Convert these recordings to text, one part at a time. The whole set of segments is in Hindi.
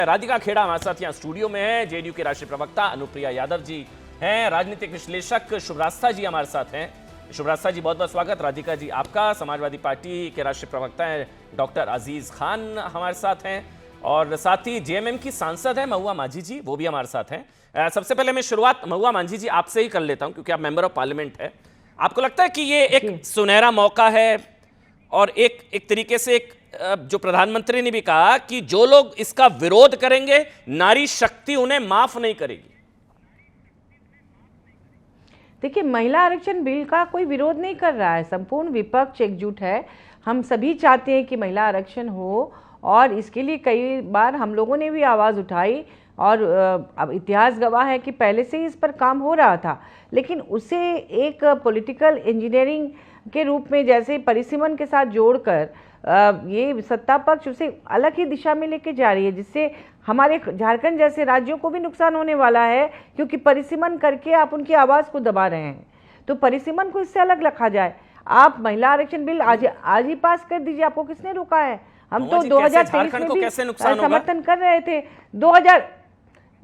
राधिका खेड़ा हमारे साथ यहाँ स्टूडियो में है। जेडीयू के राष्ट्रीय प्रवक्ता अनुप्रिया यादव जी हैं, राजनीतिक विश्लेषक शुभरास्ता जी हमारे साथ हैं। शुभरास्ता जी बहुत बहुत स्वागत। राधिका जी आपका। समाजवादी पार्टी के राष्ट्रीय प्रवक्ता हैं डॉक्टर अजीज खान हमारे साथ हैं, और साथ ही जेएमएम की सांसद है महुआ माझी जी, वो भी हमारे साथ हैं। सबसे पहले मैं शुरुआत महुआ माझी जी आपसे ही कर लेता हूं, क्योंकि आप मेंबर ऑफ पार्लियामेंट है। आपको लगता है कि ये एक सुनहरा मौका है, और एक तरीके से जो प्रधानमंत्री ने भी कहा कि जो लोग इसका विरोध करेंगे नारी शक्ति उन्हें माफ नहीं करेगी? देखिए, महिला आरक्षण बिल का कोई विरोध नहीं कर रहा है, संपूर्ण विपक्ष एकजुट है। हम सभी चाहते हैं कि महिला आरक्षण हो, और इसके लिए कई बार हम लोगों ने भी आवाज़ उठाई, और अब इतिहास गवाह है कि पहले से ही इस पर काम हो रहा था। लेकिन उसे एक पॉलिटिकल इंजीनियरिंग के रूप में, जैसे परिसीमन के साथ जोड़कर ये सत्ता पक्ष उसे अलग ही दिशा में लेके जा रही है, जिससे हमारे झारखंड जैसे राज्यों को भी नुकसान होने वाला है, क्योंकि परिसीमन करके आप उनकी आवाज़ को दबा रहे हैं। तो परिसीमन को इससे अलग रखा जाए। आप महिला आरक्षण बिल आज ही पास कर दीजिए, आपको किसने रोका है? हम तो 2023 में भी समर्थन कर रहे थे। 2000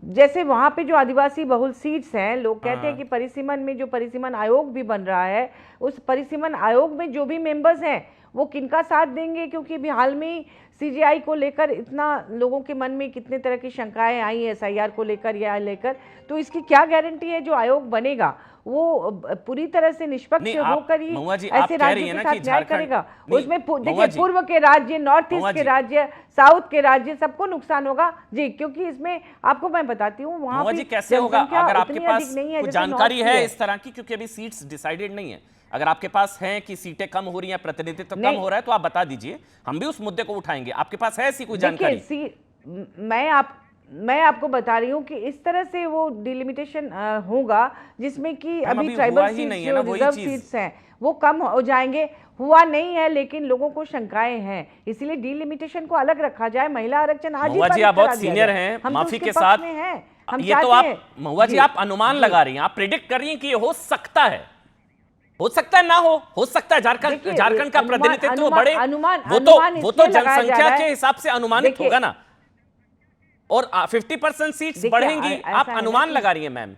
जैसे वहाँ पे जो आदिवासी बहुल सीट्स हैं, लोग कहते हैं कि परिसीमन में जो परिसीमन आयोग भी बन रहा है, उस परिसीमन आयोग में जो भी मेंबर्स हैं वो किनका साथ देंगे? क्योंकि अभी हाल में ही सीजेआई को लेकर इतना लोगों के मन में कितने तरह की शंकाएं आई हैं, एसआईआर को लेकर या लेकर, तो इसकी क्या गारंटी है जो आयोग बनेगा वो पूरी तरह से निष्पक्ष होकर ही ऐसे राज्यों के साथ न्याय करेगा? उसमें देखिए, पूर्व के राज्य, नॉर्थ ईस्ट के राज्य, साउथ के राज्य, सबको नुकसान होगा जी। क्योंकि इसमें आपको मैं बताती हूँ, वहाँ पे कैसे होगा अगर आपके पास कुछ जानकारी है इस तरह की, क्योंकि अभी सीट्स डिसाइडेड नहीं है। अगर आपके पास है कि सीटें कम हो रही हैं, प्रतिनिधित्व कम हो रहा है, तो आप बता दीजिए, हम भी उस मुद्दे को उठाएंगे। आपके पास है ऐसी कोई जानकारी? मैं आपको बता रही हूँ कि इस तरह से वो डिलिमिटेशन होगा, जिसमें कि अभी ट्राइबल सीट्स जो रिजर्व सीट्स हैं वो कम हो जाएंगे। हुआ नहीं है, लेकिन लोगों को शंकाएं हैं, इसलिए डिलिमिटेशन को अलग रखा जाए। महिला आरक्षण आज ही आप बहुत सीनियर हैं, माफी के साथ हम ये तो आप महुआ जी आप अनुमान लगा रही हैं, आप प्रिडिक्ट कर रही हैं कि ये हो सकता है ना हो सकता है झारखंड का प्रतिनिधित्व बढ़े, वो तो जनसंख्या के हिसाब से अनुमानित होगा ना, और 50% सीट्स बढ़ेंगी, आप अनुमान लगा रही हैं मैम।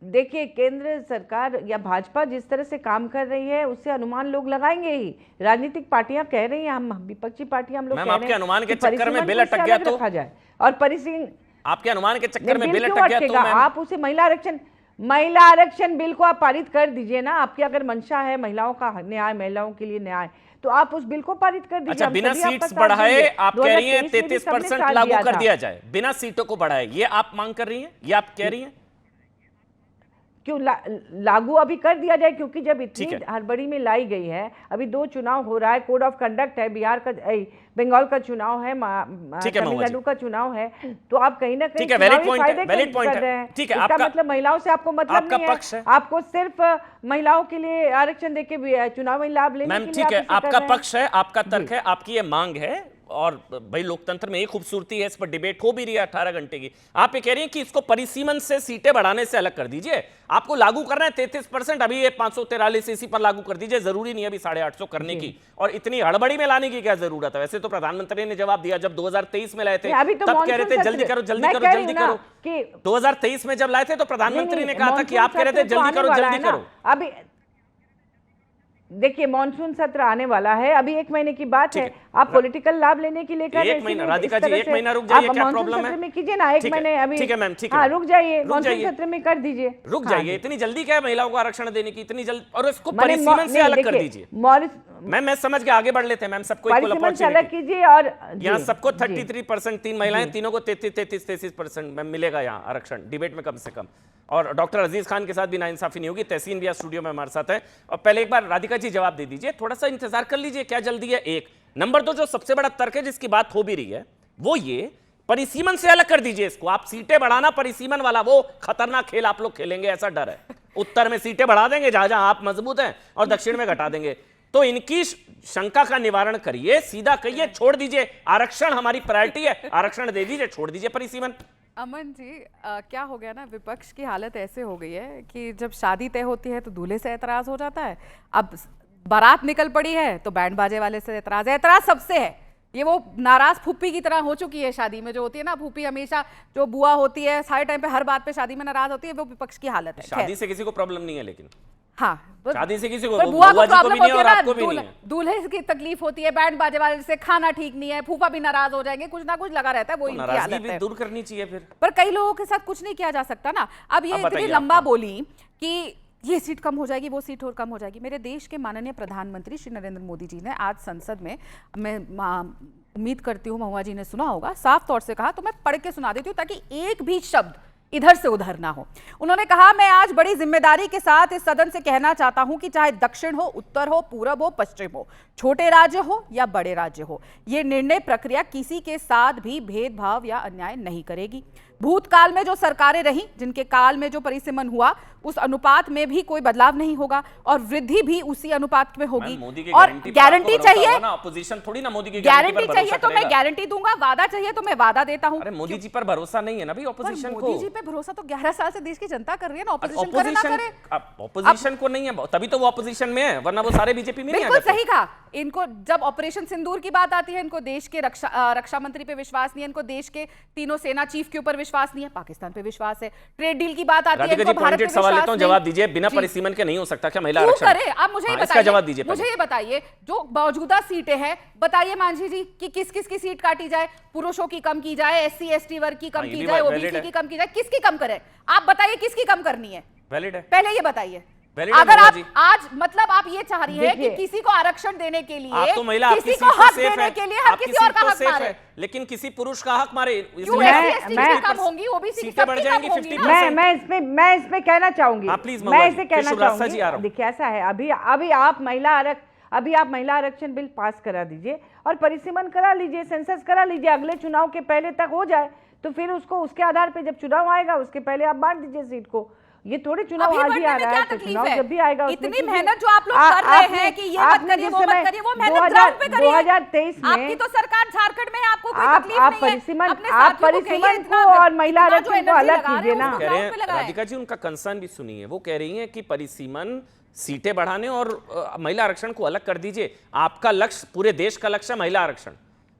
देखिए, केंद्र सरकार या भाजपा जिस तरह से काम कर रही है, उससे अनुमान लोग लगाएंगे ही। राजनीतिक पार्टियां कह रही हैं, हम विपक्षी पार्टियां हम लोग कह रहे हैं, आपके अनुमान के चक्कर में बिल अटक गया तो रखा जाए, और परिसीमन आपके अनुमान के चक्कर में बिल अटक गया तो आप उसे महिला आरक्षण बिल को आप पारित कर दीजिए ना। आपकी अगर मंशा है महिलाओं का न्याय, महिलाओं के लिए न्याय, तो आप उस बिल को पारित कर दीजिए। अच्छा, बिना सीट्स बढ़ाए आप कह रही हैं 33% लागू कर दिया जाए, बिना सीटों को बढ़ाए, ये आप मांग कर रही हैं, ये आप कह रही हैं? क्यों लागू अभी कर दिया जाए? क्योंकि जब इतनी हड़बड़ी में लाई गई है, अभी 2 चुनाव हो रहा है, कोड ऑफ कंडक्ट है, बिहार का, बंगाल का चुनाव है, तमिलनाडु का चुनाव है, तो आप कहीं ना कहीं फायदे कर रहे हैं। इसका मतलब महिलाओं से आपको मतलब नहीं है, आपको सिर्फ महिलाओं के लिए आरक्षण देके चुनावी लाभ लेने के लिए। ठीक है, आपका पक्ष है, आपका तर्क है, आपकी ये मांग है, और भाई लोकतंत्र में एक खूबसूरती है, इस पर डिबेट हो भी रही है 18 घंटे की। आप ये कह रही हैं कि इसको परिसीमन से, सीटें बढ़ाने से अलग कर दीजिए। आपको लागू करना है 33%, अभी ये 543 इसी पर लागू कर दीजिए, जरूरी नहीं है अभी 850 करने की, और इतनी हड़बड़ी में लाने की क्या जरूरत है? वैसे तो प्रधानमंत्री ने जवाब दिया, जब 2023 में लाए थे तब कह रहे थे जल्दी करो जल्दी करो जल्दी करो। 2023 में जब लाए थे तो प्रधानमंत्री ने कहा था कि आप कह रहे थे जल्दी करो जल्दी करो। अभी देखिए, मॉनसून सत्र आने वाला है, अभी 1 महीने की बात है। आप पॉलिटिकल लाभ लेने के लिए कर रहे हैं। 1 महीना राधिका जी, 1 महीना रुक जाइए, क्या प्रॉब्लम है? में कीजिए ना, 1 महीने अभी। ठीक है मैम, ठीक है, हाँ रुक जाइए, मॉनसून सत्र में कर दीजिए। रुक जाइए, इतनी जल्दी क्या है महिलाओं को आरक्षण देने की, इतनी जल्दी? और इसको परिसीमन से अलग कर दीजिए। मैम मैं समझ के आगे बढ़ लेते हैं मैम, सबको अलग कीजिए, और यहाँ सबको 33%, 3 महिलाएं, तीनों को 33% मैम मिलेगा यहाँ आरक्षण, डिबेट में कम से कम। और डॉक्टर अजीज खान के साथ भी नाइंसाफी नहीं होगी। तहसीन भी स्टूडियो में हमारे साथ है। और पहले एक बार राधिका जी जवाब दे दीजिए, थोड़ा सा इंतजार कर लीजिए, क्या जल्दी है? एक नंबर 2, जो सबसे बड़ा तर्क है जिसकी बात हो भी रही है, वो ये परिसीमन से अलग कर दीजिए इसको। आप सीटें बढ़ाना, परिसीमन वाला वो खतरनाक खेल आप लोग खेलेंगे, ऐसा डर है। उत्तर में सीटें बढ़ा देंगे जहां जहां आप मजबूत हैं, और दक्षिण में घटा देंगे। तो इनकी शंका का निवारण करिए, सीधा कहिए छोड़ दीजिए आरक्षण, हमारी प्रायोरिटी है, आरक्षण दे दीजिए, छोड़ दीजिए परिसीमन। अमन जी, क्या हो गया ना, विपक्ष की हालत ऐसे हो गई है कि जब शादी तय होती है तो दूल्हे से एतराज हो जाता है, अब बारात निकल पड़ी है तो बैंड बाजे वाले से एतराज है, एतराज सबसे है, ये वो नाराज फूफी की तरह हो चुकी है शादी में, जो होती है ना फूफी, हमेशा जो बुआ होती है सारे टाइम पे हर बात पे शादी में नाराज होती है, वो विपक्ष की हालत है। शादी से किसी को प्रॉब्लम नहीं है, लेकिन हाँ, शादी से किसी को, पर बुआ को बुआ जी को भी प्रॉब्लम नहीं होती और है ना, आपको भी नहीं है। दूल्हे की तकलीफ होती है, बैंड बाजे वाले से खाना ठीक नहीं है, फूफा भी नाराज हो जाएंगे, कुछ ना कुछ लगा रहता है, वो इनकी नाराजगी हालत भी है। दूर करनी चाहिए फिर। पर कई लोगों के साथ कुछ नहीं किया जा सकता ना। अब ये अब इतनी बताइए लंबा आप। बोली कि ये सीट कम हो जाएगी, वो सीट और कम हो जाएगी। मेरे देश के माननीय प्रधानमंत्री श्री नरेंद्र मोदी जी ने आज संसद में, मैं उम्मीद करती हूँ महुआ जी ने सुना होगा, साफ तौर से कहा, तो मैं पढ़ के सुना देती हूँ ताकि एक भी शब्द इधर से उधर ना हो। उन्होंने कहा, मैं आज बड़ी जिम्मेदारी के साथ इस सदन से कहना चाहता हूं कि चाहे दक्षिण हो, उत्तर हो, पूरब हो, पश्चिम हो, छोटे राज्य हो या बड़े राज्य हो, ये निर्णय प्रक्रिया किसी के साथ भी भेदभाव या अन्याय नहीं करेगी। भूतकाल में जो सरकारें रहीं, जिनके काल में जो परिसीमन हुआ, उस अनुपात में भी कोई बदलाव नहीं होगा और वृद्धि भी उसी अनुपात में होगी। और गारंटी चाहिए ना, ऑपोजिशन थोड़ी ना मोदी की गारंटी चाहिए तो मैं गारंटी दूंगा, वादा चाहिए तो मैं वादा देता हूं। अरे मोदी जी पर भरोसा नहीं है ना भाई ऑपोजिशन को। मोदी जी पे भरोसा तो 11 साल से देश की जनता कर रही है ना, ऑपोजिशन करे ना करे। ऑपोजिशन को नहीं है, तभी तो वो ऑपोजिशन में है, वरना वो सारे बीजेपी में नहीं। बिल्कुल सही कहा। इनको जब ऑपरेशन सिंदूर की बात आती है, इनको देश के रक्षा मंत्री पे विश्वास नहीं है, इनको देश के तीनों सेना चीफ के ऊपर विश्वास नहीं है, पाकिस्तान पे विश्वास है। ट्रेड डील की बात आती है, इनको भारत पे विश्वास नहीं। जवाब दीजिए, बिना परिसीमन के नहीं हो सकता क्या महिला आरक्षण? करे आप मुझे ये बताइए, जवाब दीजिए। मुझे ये बताइए, जो मौजूदा सीटें हैं, बताइए मांझी जी कि किस किस की सीट काटी जाए, पुरुषों की कम की जाए, SC ST वर्ग की कम की जाए, OBC की कम की जाए, किसकी कम करे? आप बताइए किसकी कम करनी है? वैलिड है, पहले ये बताइए। अगर आप आज मतलब आप ये चाह रही है कि किसी को आरक्षण देने के लिए, आप तो महिला, किसी को हक देने के लिए हम किसी और का हक मारे, लेकिन किसी पुरुष का हक मारे, मैं कम होंगी, OBC की सीटें बढ़ जाएंगी 50%। मैं इसमें कहना चाहूंगी, मैं इसे कहना चाहूंगी। देखिए ऐसा है, अभी आप महिला आरक्षण बिल पास करा दीजिए और परिसीमन करा लीजिए, सेंसस करा लीजिए, अगले चुनाव के पहले तक हो जाए, तो फिर उसको उसके आधार पे जब चुनाव आएगा उसके पहले आप बांट दीजिए सीट को। ये थोड़ी चुनाव आज ही आ रहा है, तो चुनाव जब भी आएगा इतनी मेहनत जो आप लोग कर रहे हैं कि ये मत करिए वो मत करिए, वो मेहनत ग्राउंड पे करिए। 2023 में आपकी तो सरकार झारखंड में, आपको कोई तकलीफ आप नहीं है। परिसीमन को और महिला आरक्षण को अलग कीजिए ना। राधिका जी उनका कंसर्न भी सुनिए, वो कह रही हैं कि परिसीमन, सीटें बढ़ाने और महिला आरक्षण को अलग कर दीजिए। आपका लक्ष्य, पूरे देश का लक्ष्य महिला आरक्षण,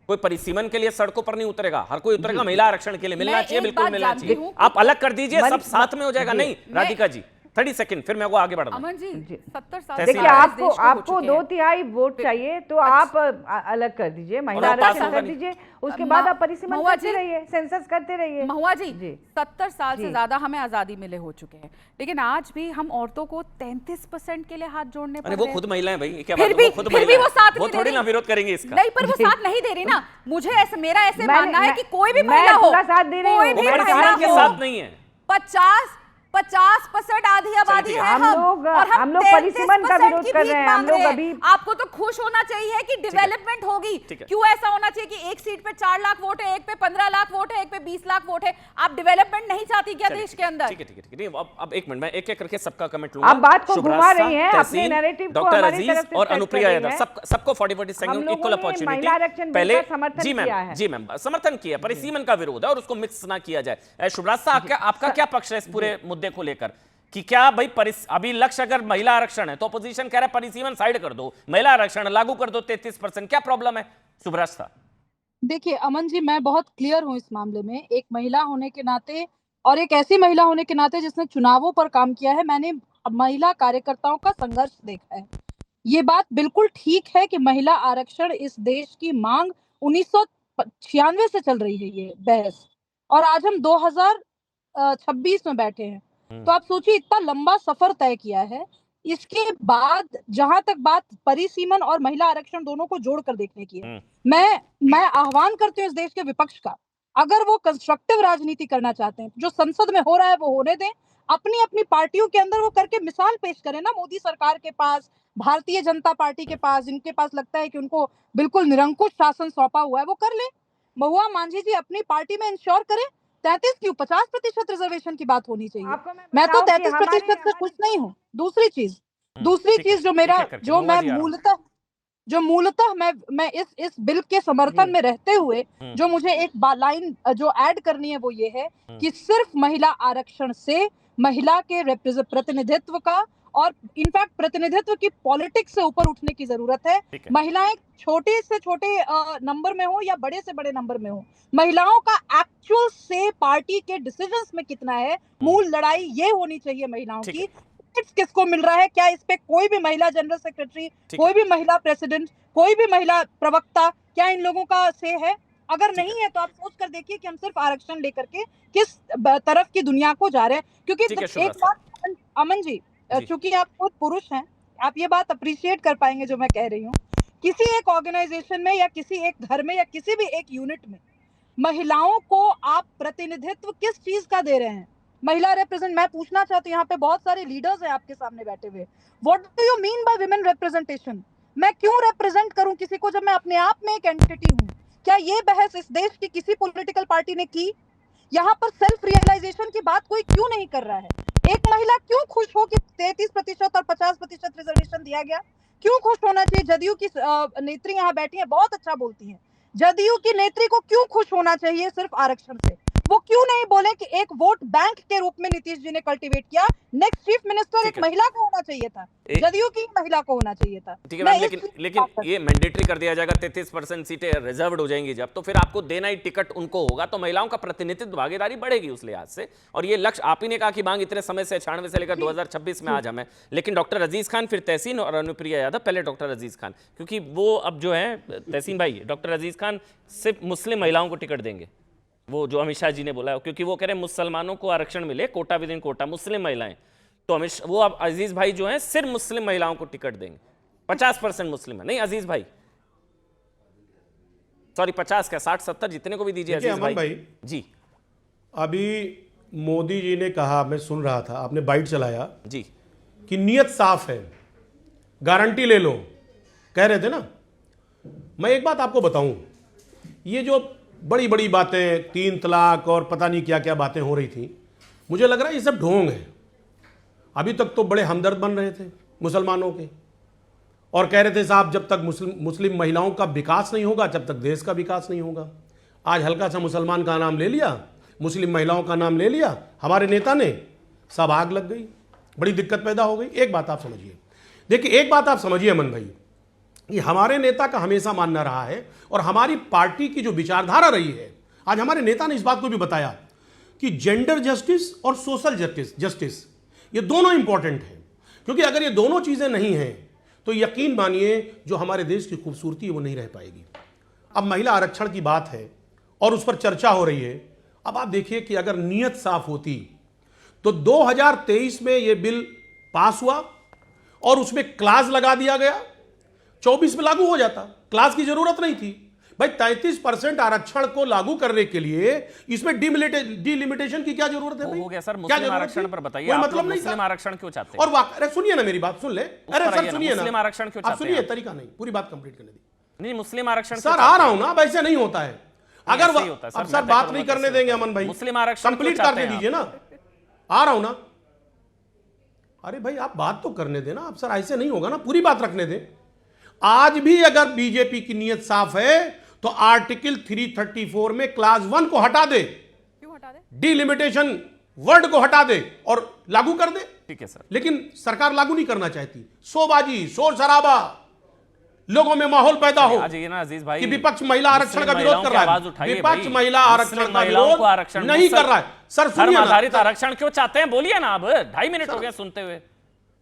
कोई परिसीमन के लिए सड़कों पर नहीं उतरेगा, हर कोई उतरेगा महिला आरक्षण के लिए। मिलना चाहिए, बिल्कुल मिलना चाहिए। आप अलग कर दीजिए, सब साथ में हो जाएगा। नहीं राधिका जी 30 सेकंड, फिर मैं वो आगे बढ़ रहा हूं। अमन जी 70 साल देखिए, आपको 2/3 वोट चाहिए तो आप अलग कर दीजिए, महिला आरक्षण कर दीजिए, उसके बाद आप परिसीमन करते रहिए, सेंसस करते रहिए। महुआ जी 70 साल से ज्यादा हमें आजादी मिले हो चुके हैं, लेकिन आज भी हम औरतों को 33% के लिए हाथ जोड़ने पड़ रहे हैं। वो खुद महिलाएं भाई, क्या फिर भी वो साथ वो थोड़ी ना विरोध करेंगे इसका। नहीं, पर वो साथ नहीं दे रही ना। मुझे ऐसे, मेरा ऐसे मानना है कि कोई भी महिला हो, साथ दे रही कोई भी महिला के साथ नहीं है। 50% आधी आबादी है हम लोग परिसीमन का विरोध कर रहे हैं। हम लोग अभी, आपको तो खुश होना चाहिए कि डेवलपमेंट होगी। क्यों ऐसा होना चाहिए कि एक सीट पे 4 लाख वोट है, एक पे 15 लाख वोट है, एक पे 20 लाख वोट है? आप डेवलपमेंट नहीं चाहती क्या देश के अंदर? ठीक है। अब एक मिनट, मैं एक एक करके सबका कमेंट लूंगा। आप बात को घुमा रही हैं, अपने नैरेटिव को डॉक्टर हमारी तरफ अजीज से और सेट अनुप्रिया कर यादव, रही हैं। सबको 40-40 सेकंड इक्वल अपॉर्चुनिटी। पहले जी मैम समर्थन किया, परिसीमन का विरोध है और उसको मिक्स ना किया जाए। शुभराज साहब, आपका क्या पक्ष है इस पूरे मुद्दे को लेकर कि क्या भाई अभी लक्ष्य अगर महिला आरक्षण है तो अपोजिशन कह रहा है परिसीमन साइड कर दो, महिला आरक्षण लागू कर दो 33%, क्या प्रॉब्लम है? शुभराज साहब देखिए अमन जी, मैं बहुत क्लियर हूं इस मामले में, एक महिला होने के नाते और एक ऐसी महिला होने के नाते जिसने चुनावों पर काम किया है। मैंने महिला कार्यकर्ताओं का संघर्ष देखा है। ये बात बिल्कुल ठीक है कि महिला आरक्षण इस देश की मांग 1996 से चल रही है ये बहस, और आज हम 2026 में बैठे हैं। तो आप सोचिए, इतना लंबा सफर तय किया है, इसके बाद जहां तक बात परिसीमन और महिला आरक्षण दोनों को जोड़कर देखने की है, मैं आह्वान करती हूँ इस देश के विपक्ष का, अगर वो कंस्ट्रक्टिव राजनीति करना चाहते हैं, जो संसद में हो रहा है वो होने दें, अपनी अपनी पार्टियों के अंदर वो करके मिसाल पेश करें ना, मोदी सरकार के पास, भारतीय जनता पार्टी के पास, जिनके पास लगता है कि उनको बिल्कुल निरंकुश शासन सौंपा हुआ है, वो कर ले। महुआ मांझी जी अपनी पार्टी में इंश्योर करें, 33 क्यों, 50% रिजर्वेशन की बात होनी चाहिए। मैं तो 33% से खुश नहीं हूँ। दूसरी चीज जो मूलतः मैं इस बिल के समर्थन में रहते हुए जो मुझे एक लाइन जो ऐड करनी है वो ये है कि सिर्फ महिला आरक्षण से महिला के प्रतिनिधित्व का और इनफैक्ट प्रतिनिधित्व की पॉलिटिक्स से ऊपर उठने की जरूरत है। ठीक है। महिलाएं छोटे से छोटे नंबर में हो या बड़े से बड़े नंबर में हो, महिलाओं का एक्चुअल से पार्टी के डिसीजंस में कितना है, मूल लड़ाई ये होनी चाहिए महिलाओं ठीक की। है। किसको मिल रहा है, क्या इस पे कोई भी महिला जनरल सेक्रेटरी, ठीक कोई है। भी महिला प्रेसिडेंट, कोई भी महिला प्रवक्ता, क्या इन लोगों का से है? अगर नहीं है तो आप सोच कर देखिए कि हम सिर्फ आरक्षण लेकर के किस तरफ की दुनिया को जा रहे हैं। क्योंकि ठीक है, एक शुभ्रा बात अमन जी, जी। चूंकि आप खुद पुरुष हैं, आप ये बात अप्रिशिएट कर पाएंगे जो मैं कह रही हूँ। किसी एक ऑर्गेनाइजेशन में या किसी एक घर में या किसी भी एक यूनिट में महिलाओं को आप प्रतिनिधित्व किस चीज का दे रहे हैं? महिला रिप्रेजेंट, मैं पूछना चाहती हूँ, यहाँ पे बहुत सारे लीडर्स हैं आपके सामने बैठे हुए, what do you mean by women representation? मैं क्यों रिप्रेजेंट करूं किसी को जब मैं अपने आप में एक एंटिटी हूं? क्या ये बहस इस देश की किसी पॉलिटिकल पार्टी ने की? यहाँ पर सेल्फ रियलाइजेशन की बात कोई क्यों नहीं कर रहा है? एक महिला क्यों खुश हो कि 33% और 50% रिजर्वेशन दिया गया? क्यों खुश होना चाहिए? जदयू की नेत्री यहाँ बैठी है, बहुत अच्छा बोलती हैं। जदयू की नेत्री को क्यों खुश होना चाहिए सिर्फ आरक्षण से? वो क्यों नहीं बोले कि एक वोट बैंक के रूप में नीतीश जी ने कल्टीवेट किया, नेक्स्ट चीफ मिनिस्टर एक महिला को होना चाहिए था, जदयू की महिला को होना चाहिए था। ठीक है मैम, लेकिन ये मैंडेटरी कर दिया जाएगा, 33% सीटें रिजर्व्ड हो जाएंगी जब, तो फिर आपको देना ही टिकट उनको होगा, तो महिलाओं का प्रतिनिधित्व भागीदारी बढ़ेगी उस लिहाज से। और ये लक्ष्य आप ही ने कहा कि मांग इतने समय से 96 से लेकर 2026 में आज हमें, लेकिन डॉक्टर अजीज खान, फिर तहसीन और अनुप्रिया यादव, पहले डॉक्टर अजीज खान, क्योंकि वो अब जो है तहसीन भाई, डॉक्टर अजीज खान सिर्फ मुस्लिम महिलाओं को टिकट देंगे, वो जो अमित शाह जी ने बोला है, क्योंकि वो कह रहे हैं मुसलमानों को आरक्षण मिले, कोटा विद इन कोटा, मुस्लिम महिलाएं, तो वो अब अजीज भाई जो हैं सिर्फ मुस्लिम महिलाओं को टिकट देंगे। 50% मुस्लिम है, नहीं अजीज भाई, सॉरी 50 क्या 60-70 जितने को भी दीजिए अजीज भाई जी। अभी मोदी जी ने कहा, मैं सुन रहा था, आपने बाइट चलाया जी कि नीयत साफ है, गारंटी ले लो, कह रहे थे ना। मैं एक बात आपको बताऊं, ये जो बड़ी बड़ी बातें 3 तलाक और पता नहीं क्या क्या बातें हो रही थी, मुझे लग रहा है ये सब ढोंग है। अभी तक तो बड़े हमदर्द बन रहे थे मुसलमानों के और कह रहे थे साहब जब तक मुस्लिम महिलाओं का विकास नहीं होगा तब तक देश का विकास नहीं होगा। आज हल्का सा मुसलमान का नाम ले लिया, मुस्लिम महिलाओं का नाम ले लिया हमारे नेता ने, सब आग लग गई, बड़ी दिक्कत पैदा हो गई। एक बात आप समझिए, देखिए एक बात आप समझिए अमन भाई, ये हमारे नेता का हमेशा मानना रहा है और हमारी पार्टी की जो विचारधारा रही है, आज हमारे नेता ने इस बात को भी बताया कि जेंडर जस्टिस और सोशल जस्टिस ये दोनों इंपॉर्टेंट हैं, क्योंकि अगर ये दोनों चीजें नहीं हैं तो यकीन मानिए जो हमारे देश की खूबसूरती है वो नहीं रह पाएगी। अब महिला आरक्षण की बात है और उस पर चर्चा हो रही है। अब आप देखिए कि अगर नीयत साफ होती तो 2023 में ये बिल पास हुआ और उसमें क्लास लगा दिया गया, 24 में लागू हो जाता, क्लास की जरूरत नहीं थी भाई। 33% आरक्षण को लागू करने के लिए इसमें डिलिमिटेशन की क्या जरूरत है भाई? हो गया सर, मुस्लिम आरक्षण पर बताइए, कोई आप मतलब नहीं मुस्लिम था। आरक्षण क्यों चाहते हैं? और अरे सुनिए ना मेरी बात, सुन ले, अरे सर सुनिए ना, मुस्लिम आरक्षण क्यों आप चाहते सुनिए, हैं? तरीका नहीं, पूरी बात कंप्लीट करने दी। नहीं, मुस्लिम आरक्षण सर आ रहा हूं ना, अब ऐसे नहीं होता है। अगर ऐसे ही होता है सर, अब सर मैं बात तय नहीं करूंगा करने कैसे देंगे होता है। अमन भाई, मुस्लिम आरक्षण कंप्लीट क्यों चाहते करने हैं दीजिए ना, आ रहा हूं ना। अरे भाई आप बात तो करने देना, आप सर ऐसे नहीं होगा ना, पूरी बात रखने दें। आज भी अगर बीजेपी की नीयत साफ है तो आर्टिकल 334 में क्लास 1 को हटा दे, क्यों हटा दे? डिलिमिटेशन वर्ड को हटा दे और लागू कर दे। ठीक है सर, लेकिन सरकार लागू नहीं करना चाहती। शोबाजी, शोर शराबा, लोगों में माहौल पैदा हो आज ये ना अजीज भाई कि विपक्ष महिला आरक्षण का विरोध कर रहा है, विपक्ष महिला आरक्षण का विरोध नहीं कर रहा है। सर सुनिए ना, आधारित आरक्षण क्यों चाहते हैं, बोलिए ना। अब 2.5 मिनट हो गया सुनते हुए।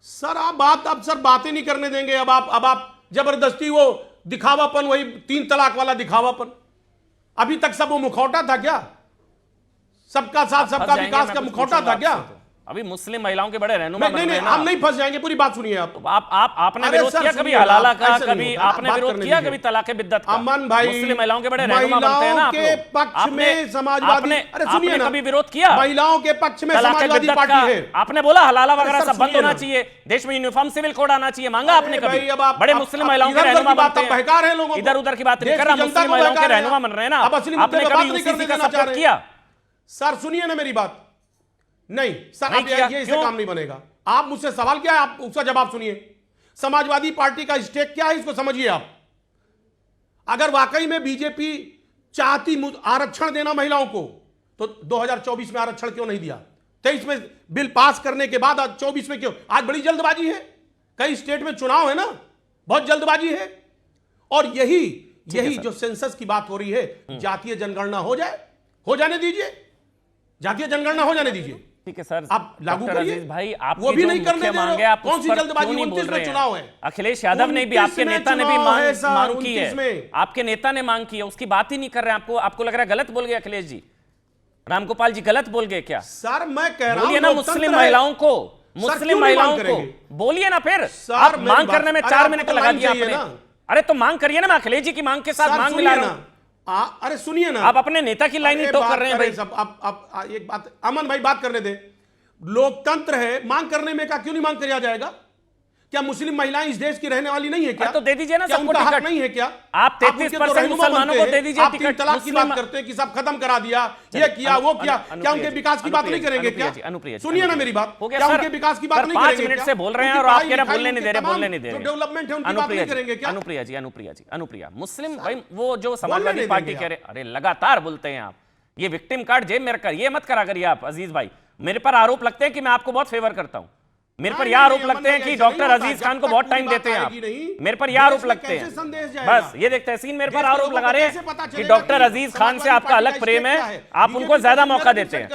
सर आप बात, अब सर बातें नहीं करने देंगे। अब आप जबरदस्ती वो दिखावापन, वही 3 तलाक वाला दिखावापन। अभी तक सब वो मुखौटा था क्या? सबका साथ सबका विकास का मुखौटा था क्या? अभी मुस्लिम महिलाओं के बड़े रहनुमा बन रहे हैं ना। हम नहीं फंस जाएंगे, पूरी बात सुनिए आप। आपने विरोध किया कभी हलाला का, कभी आपने विरोध किया कभी तलाक़े बिद्दत का। अमन भाई, मुस्लिम महिलाओं के बड़े रहनुमा बनते हैं ना आप लोग। के पक्ष में समाजवादी, अरे सुनिए ना, कभी विरोध किया? महिलाओं के पक्ष में समाजवादी पार्टी है। आपने बोला हलाला वगैरह सब बंद होना चाहिए, देश में यूनिफॉर्म सिविल कोड आना चाहिए, मांगा आपने कभी? बड़े मुस्लिम महिलाओं के रहनुमा बनते हैं। बहका रहे लोगों को, इधर उधर की बात नहीं कर रहा, मुस्लिम महिलाओं के रहनुमा बन रहे हैं ना। आपने कभी यूसीसी का सपोर्ट किया? सर सुनिए ना मेरी बात, नहीं सर आप ये इससे काम नहीं बनेगा। आप मुझसे सवाल क्या है, आप उसका जवाब सुनिए। समाजवादी पार्टी का स्टेक क्या है इसको समझिए आप। अगर वाकई में बीजेपी चाहती आरक्षण देना महिलाओं को, तो 2024 में आरक्षण क्यों नहीं दिया? 23 में बिल पास करने के बाद आज 24 में क्यों? आज बड़ी जल्दबाजी है, कई स्टेट में चुनाव है ना, बहुत जल्दबाजी है। और यही जो सेंसस की बात हो रही है, जातीय जनगणना हो जाने दीजिए, जातीय जनगणना हो जाने दीजिए। ठीक है सर, आप लागू करिए भाई, आप वो भी नहीं करने दे मांगे, रहे हो। आप कौन सी जल्दबाजी? 29 में चुनाव है। अखिलेश यादव ने भी, आपके नेता ने भी मांग की है, में आपके नेता ने मांग की है, उसकी बात ही नहीं कर रहे हैं। आपको लग रहा है गलत बोल गए अखिलेश जी, रामगोपाल जी गलत बोल गए क्या? सर मैं कह रहा हूं बोलिए ना, मुस्लिम महिलाओं को बोलिए ना, फिर आप मांग करने में 4 मिनट लगा दिया आपने। अरे तो मांग करिए ना, मैं अखिलेश जी की मांग के साथ मांग मिला रहा हूं। अरे सुनिए ना, आप अपने नेता की लाइन ही टोक कर रहे हैं भाई। सब आप एक बात, अमन भाई बात करने दे। लोकतंत्र है, मांग करने में का क्यों नहीं मांग किया जाएगा? क्या मुस्लिम महिलाएं इस देश की रहने वाली नहीं है क्या? तो दे दीजिए ना सबको उनका हक टिकट। नहीं है क्या? आप 33% मुसलमानों को दे दीजिए आप टिकट। 3 तलाक की बात करते हैं कि सब खत्म करा दिया, ये किया वो किया, क्या उनके विकास की बात नहीं करेंगे क्या? सुनिए ना मेरी बात, क्या उनके विकास की बात नहीं करेंगे? 5 मिनट से बोल रहे हैं और आप कह रहे हैं बोलने नहीं दे रहे, डेवलपमेंट है उनकी बात नहीं करेंगे क्या? अनुप्रिया मुस्लिम भाई, वो जो समाजवादी पार्टी कह रहे, अरे लगातार बोलते हैं आप, ये विक्टिम कार्ड जेब में रखकर ये मत करा करिए आप अजीज भाई। मेरे पर आरोप लगते हैं कि मैं आपको बहुत फेवर करता हूं, मेरे पर यह आरोप लगते हैं कि डॉक्टर अजीज खान को बहुत टाइम देते हैं आप, मेरे पर यह आरोप लगते हैं। बस ये देखते हैं, मेरे पर आरोप लगा रहे हैं कि डॉक्टर अजीज खान से आपका अलग प्रेम है, आप उनको ज्यादा मौका देते हैं।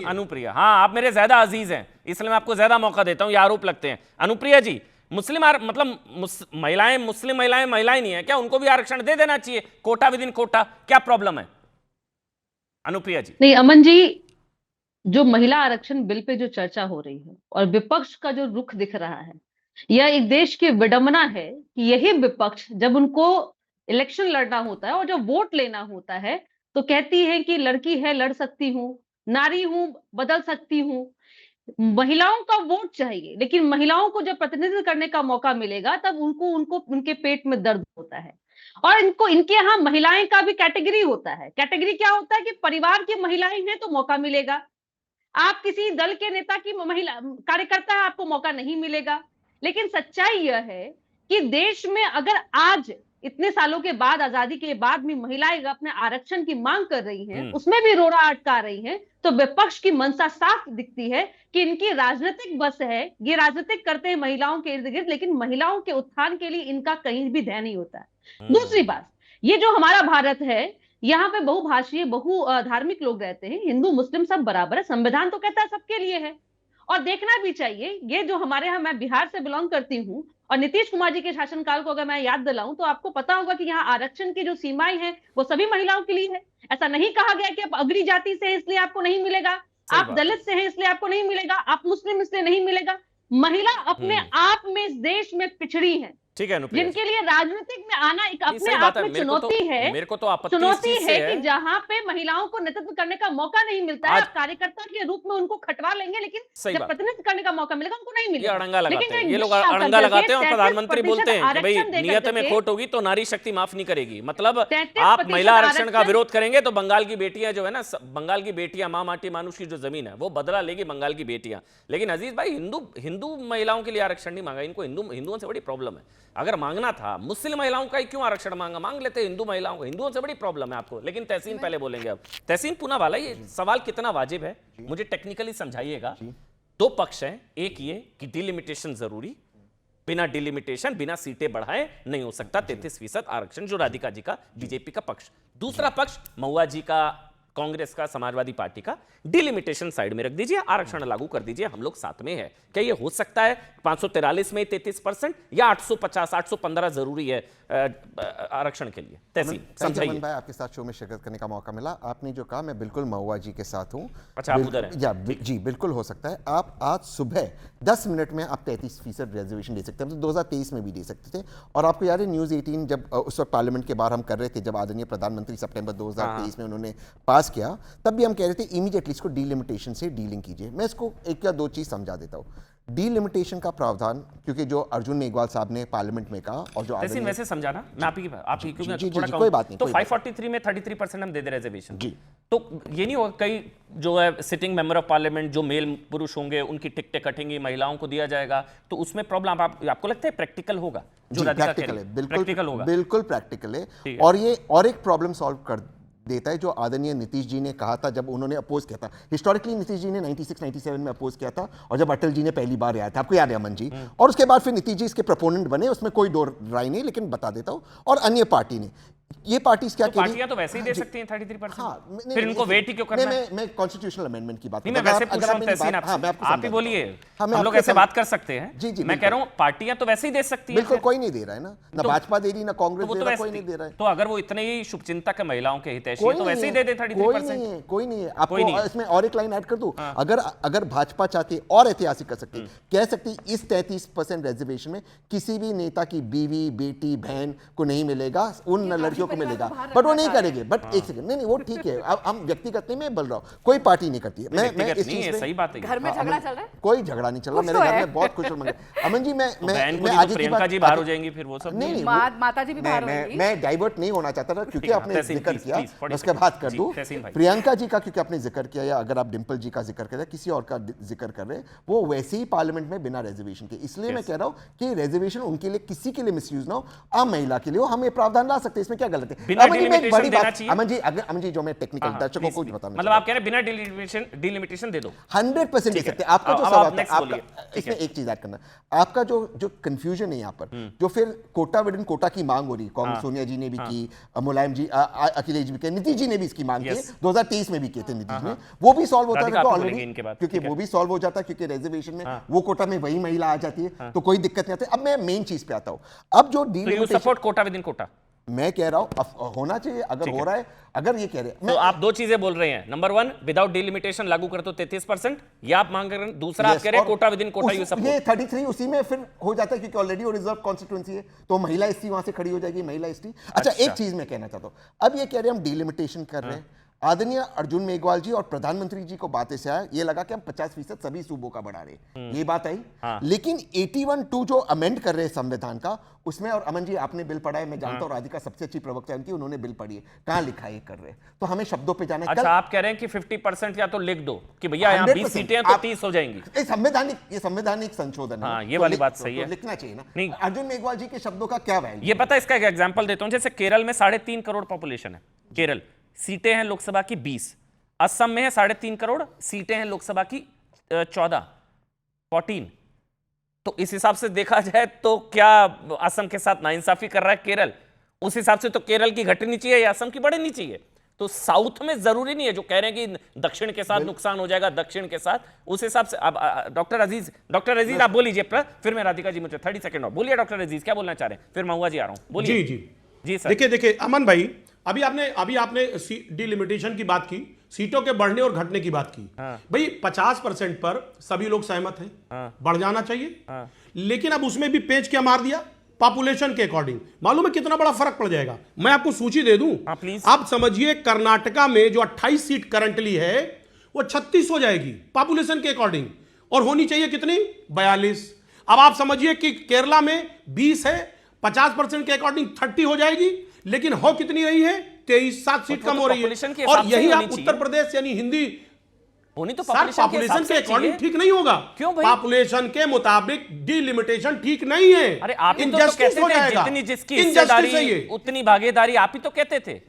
अनुप्रिया, हाँ आप मेरे ज्यादा अजीज हैं, इसलिए मैं आपको ज्यादा मौका देता हूं, ये आरोप लगते हैं। अनुप्रिया जी, महिलाएं, मुस्लिम महिलाएं नहीं है क्या? उनको भी आरक्षण दे देना चाहिए, कोटा विद इन कोटा, क्या प्रॉब्लम है? अनुप्रिया जी। नहीं अमन जी, जो महिला आरक्षण बिल पे जो चर्चा हो रही है और विपक्ष का जो रुख दिख रहा है, यह एक देश की विडंबना है कि यही विपक्ष जब उनको इलेक्शन लड़ना होता है और जब वोट लेना होता है तो कहती है कि लड़की है लड़ सकती हूँ, नारी हूं बदल सकती हूँ, महिलाओं का वोट चाहिए, लेकिन महिलाओं को जब प्रतिनिधित्व करने का मौका मिलेगा तब उनको उनके पेट में दर्द होता है। और इनके यहाँ महिलाएं का भी कैटेगरी होता है। कैटेगरी क्या होता है कि परिवार की महिलाएं हैं तो मौका मिलेगा, आप किसी दल के नेता की महिला कार्यकर्ता है आपको मौका नहीं मिलेगा। लेकिन सच्चाई यह है कि देश में अगर आज इतने सालों के बाद, आजादी के बाद भी महिलाएं अपने आरक्षण की मांग कर रही हैं, उसमें भी रोड़ा अटका रही हैं, तो विपक्ष की मंशा साफ दिखती है कि इनकी राजनीतिक बस है, ये राजनीतिक करते हैं महिलाओं के इर्द गिर्द, लेकिन महिलाओं के उत्थान के लिए इनका कहीं भी ध्यान नहीं होता है। दूसरी बात, ये जो हमारा भारत है, यहाँ पे बहुभाषीय बहु धार्मिक लोग रहते हैं, हिंदू मुस्लिम सब बराबर है, संविधान तो कहता है सबके लिए है और देखना भी चाहिए। ये जो हमारे यहाँ, मैं बिहार से बिलोंग करती हूँ और नीतीश कुमार जी के शासनकाल को अगर मैं याद दिलाऊं तो आपको पता होगा कि यहाँ आरक्षण की जो सीमाएं हैं वो सभी महिलाओं के लिए है। ऐसा नहीं कहा गया कि आप अग्री जाति से हैं इसलिए आपको नहीं मिलेगा, आप दलित से हैं इसलिए आपको नहीं मिलेगा, आप मुस्लिम इसलिए नहीं मिलेगा। महिला अपने आप में इस देश में पिछड़ी है, ठीक है, जिनके लिए राजनीतिक में आना एक अपने आप में चुनौती है। मेरे को तो आपत्ति चुनौती है कि जहां पे महिलाओं को नेतृत्व करने का मौका नहीं मिलता है, आप कार्यकर्ता के रूप में उनको खटवा लेंगे, लेकिन जब प्रतिनिधित्व करने का मौका मिलेगा उनको नहीं मिलेगा। अड़ंगा लगाते हैं ये लोग, अड़ंगा लगाते हैं और प्रधानमंत्री बोलते हैं कि भाई नियत में खोट होगी तो नारी शक्ति माफ नहीं करेगी। मतलब आप महिला आरक्षण का विरोध करेंगे तो बंगाल की बेटियां जो है ना, बंगाल की बेटियां, माँ माटी मानुष की जो जमीन है वो बदला लेगी बंगाल की बेटियां। लेकिन अजीज भाई, हिंदू महिलाओं के लिए आरक्षण नहीं मांगा, इनको हिंदुओं से बड़ी प्रॉब्लम है। अगर मांगना था मुस्लिम महिलाओं का ही क्यों आरक्षण मांग लेते हिंदू महिलाओं को, हिंदुओं से बड़ी प्रॉब्लम है आपको। लेकिन तहसीन पहले बोलेंगे। अब तहसीन पूनावाला, ये सवाल कितना वाजिब है मुझे टेक्निकली समझाइएगा। दो पक्ष हैं, एक ये कि डिलिमिटेशन जरूरी, बिना डिलिमिटेशन बिना सीटें बढ़ाए नहीं हो सकता 33% आरक्षण, जो राधिका जी का बीजेपी का पक्ष। दूसरा पक्ष महुआ जी का, कांग्रेस का, समाजवादी पार्टी का, डिलिमिटेशन साइड में रख दीजिए, आरक्षण लागू कर दीजिए, हम लोग साथ में है। क्या ये हो सकता है 543 में 33% या 850 815 जरूरी है आरक्षण के लिए? तहसीन समझाइए। भाई, आपके साथ शो में शिरकत करने का मौका मिला। आपने जो कहा मैं बिल्कुल महुआ जी के साथ हूँ। अच्छा, आप उधर हैं? या जी बिल्कुल हो सकता है। आप आज सुबह 10 मिनट में आप 33% रिजर्वेशन दे सकते हैं, तो 2023 में भी दे सकते थे। और आपको याद है न्यूज़ 18 जब उस वक्त पार्लियामेंट के बाहर हम कर रहे थे, जब आदरणीय प्रधानमंत्री सितंबर 2023 में उन्होंने पास किया, तब भी हम कह रहे थे इमीडिएटली इसको डीलिमिटेशन से डीलिंग कीजिए। मैं इसको एक या दो चीज समझा देता हूँ। डीलिमिटेशन का प्रावधान, क्योंकि जो अर्जुन मेघवाल साहब ने पार्लियामेंट में कहा और जो वैसे समझाना, मैं आप ही क्योंकि थोड़ा कोई बात नहीं, तो 543 में 33% हम दे दे रिजर्वेशन जी, तो ये नहीं होगा कई जो है सिटिंग मेंबर ऑफ पार्लियामेंट जो मेल पुरुष होंगे उनकी टिकटें कटेंगी, महिलाओं को दिया जाएगा, तो उसमें प्रॉब्लम आपको लगता है प्रैक्टिकल होगा? जो प्रैक्टिकल है, प्रैक्टिकल होगा, बिल्कुल प्रैक्टिकल है। और ये और एक प्रॉब्लम सॉल्व कर देता है जो आदरणीय नीतीश जी ने कहा था जब उन्होंने अपोज किया था। हिस्टोरिकली नीतीश जी ने 96-97 में अपोज किया था, और जब अटल जी ने पहली बार आया था, आपको याद है अमन जी, और उसके बाद फिर नीतीश जी इसके प्रोपोनेंट बने, उसमें कोई दो राय नहीं, लेकिन बता देता हूं। और अन्य पार्टी ने, ये पार्टी क्या तो पार्टियां तो वैसे ही दे सकती हैं 33%। हाँ, फिर इनको वेट ही क्यों करना है? मैं कॉन्स्टिट्यूशनल अमेंडमेंट की बात नहीं, मैं वैसे पूछ रहा हूं तहसीन आपसे, आप ही बोलिए, हम लोग ऐसे बात कर सकते हैं। जी जी, मैं कह रहा हूं पार्टियां तो वैसे ही दे सकती हैं। बिल्कुल, कोई नहीं दे रहा है ना, ना भाजपा दे रही, ना कांग्रेस दे रहा, कोई नहीं दे रहा है। तो अगर वो इतने ही शुभचिंतक है महिलाओं के हितैषी है, तो वैसे ही दे दे 33%। कोई नहीं है। आपको इसमें और एक लाइन ऐड कर दूं, अगर भाजपा चाहती और ऐतिहासिक कर सकती, कह सकती इस 33% रिजर्वेशन में किसी भी नेता की बीवी, बेटी, बहन को नहीं मिलेगा, उन लड़कियों को मिलेगा, बट वो नहीं करेंगे। बट एक सेकंड, नहीं वो ठीक है, अब हम व्यक्तिगत नहीं, मैं बोल रहा हूं कोई पार्टी नहीं करती है। मैं इस चीज में, सही बात है। घर में झगड़ा चल रहा है, कोई झगड़ा नहीं चल रहा, मेरे घर में बहुत खुश हो। अमन जी, मैं आज प्रियंका जी बाहर हो जाएंगी, फिर वो सब नहीं, माता जी भी बाहर होंगी। मैं डाइवर्ट नहीं होना चाहता था, क्योंकि आपने जिक्र किया, उसके बाद कर दूं। प्रियंका जी का क्योंकि आपने जिक्र किया, या अगर आप डिंपल जी का जिक्र कर रहे हैं, किसी और का जिक्र कर रहे हैं, वो वैसे ही पार्लियामेंट में बिना रिजर्वेशन के, इसलिए मैं कह रहा हूं कि रिजर्वेशन उनके लिए, किसी के लिए मिसयूज ना हो, आम महिला के लिए हो, हम ये प्रावधान ला सकते हैं, इसमें क्या गलत है? अमन जी, जो मैं टेक्निकल दर्शकों को बताना, मतलब आप कह रहे हैं बिना डिलिमिटेशन दे दो, 100% दे सकते हैं। आपका जो सवाल था, आपका इसमें एक चीज ऐड करना, आपका जो कंफ्यूजन है यहाँ पर, जो फिर कोटा विद इन कोटा की मांग हो रही, कांग्रेस सोनिया जी ने भी की, मुलायम जी, अखिलेश जी भी किए, नीतीश जी ने भी इसकी मांग की, 2023 में भी किए थे नीतीश ने, वो भी सॉल्व होता है ऑलरेडी, क्योंकि वो भी सॉल्व हो जाता है, क्योंकि रिजर्वेशन में वो कोटा में वही महिला आ जाती है, तो कोई दिक्कत नहीं आती। अब मैं मेन चीज पे आता हूँ, अब जो support quota within quota, मैं कह रहा हूं होना चाहिए, अगर हो रहा है, अगर ये कह रहे हैं, तो आप दो चीजें बोल रहे हैं, नंबर 1 विदाउट डिलिमिटेशन लागू कर दो 33%, या आप मांग रहे हैं, दूसरा आप कह रहे हैं quota within quota you support. ये 33 उसी में फिर हो जाता है, क्योंकि ऑलरेडी वो रिजर्व कॉन्स्टिट्यूएंसी है, तो महिला एसटी वहां से खड़ी हो जाएगी, महिला एसटी। अच्छा, एक चीज मैं कहना चाहता हूं, अब ये कह रहे हैं हम डिलिमिटेशन कर रहे हैं, आदरणीय अर्जुन मेघवाल जी और प्रधानमंत्री जी को बातें से आया, ये लगा कि हम 50% सभी सूबों का बढ़ा रहे, ये बात आई। लेकिन 81(2) जो अमेंड कर रहे हैं संविधान का, उसमें, और अमन जी आपने बिल पढ़ा है, मैं जानता हूं, राधिका सबसे अच्छी प्रवक्ता है उनकी, उन्होंने बिल पढ़ी है, कहां लिखा है ये कर रहे हैं, तो हमें शब्दों पे जाना है। अच्छा, आप कह रहे हैं कि 50% या तो लिख दो कि भैया यहाँ 20 सीटें हैं तो 30 हो जाएंगी। ये संवैधानिक संशोधन है, ये वाली बात सही है, लिखना चाहिए ना। नहीं, अर्जुन मेघवाल जी के शब्दों का क्या वैल्यू? ये पता है, इसका एक एग्जाम्पल देता हूं, जैसे केरल में 3.5 करोड़ पॉपुलेशन है, केरल, सीटें हैं लोकसभा की 20, असम में है 3.5 करोड़, सीटें हैं लोकसभा की 14। तो इस हिसाब से देखा जाए तो क्या असम के साथ नाइंसाफी कर रहा है केरल? उस हिसाब से तो केरल की घटनी चाहिए या असम की बढ़नी चाहिए। तो साउथ में जरूरी नहीं है, जो कह रहे हैं कि दक्षिण के साथ नुकसान हो जाएगा, दक्षिण के साथ, उस हिसाब से। अब डॉक्टर अजीज आप बोल लीजिए, फिर मैं राधिका जी, मुझे 30 सेकंड और बोलिए। डॉक्टर अजीज क्या बोलना चाह रहे हैं? फिर महुआ जी आ रहा हूं, बोलिए। जी सर। देखिए अमन भाई, अभी आपने डिलिमिटेशन की बात की, सीटों के बढ़ने और घटने की बात की। भाई 50% पर सभी लोग सहमत हैं, बढ़ जाना चाहिए, लेकिन अब उसमें भी पेंच क्या मार दिया, पॉपुलेशन के अकॉर्डिंग। मालूम है कितना बड़ा फर्क पड़ जाएगा? मैं आपको सूची दे दूं, आप समझिए कर्नाटका में जो 28 सीट करंटली है वो 36 हो जाएगी पॉपुलेशन के अकॉर्डिंग, और होनी चाहिए कितनी? 42। अब आप समझिए कि केरला में 20 है, 50% के अकॉर्डिंग 30 हो जाएगी, लेकिन हो कितनी रही है? 23, 7 सीट कम हो रही है। और यही आप उत्तर प्रदेश यानी हिंदी होनी तो पॉपुलेशन के अकॉर्डिंग ठीक नहीं होगा। क्यों भाई? पॉपुलेशन के मुताबिक डिलिमिटेशन ठीक नहीं है। अरे आप ही तो कहते थे जितनी जिसकी हिस्सेदारी उतनी भागीदारी, आप ही तो कहते थे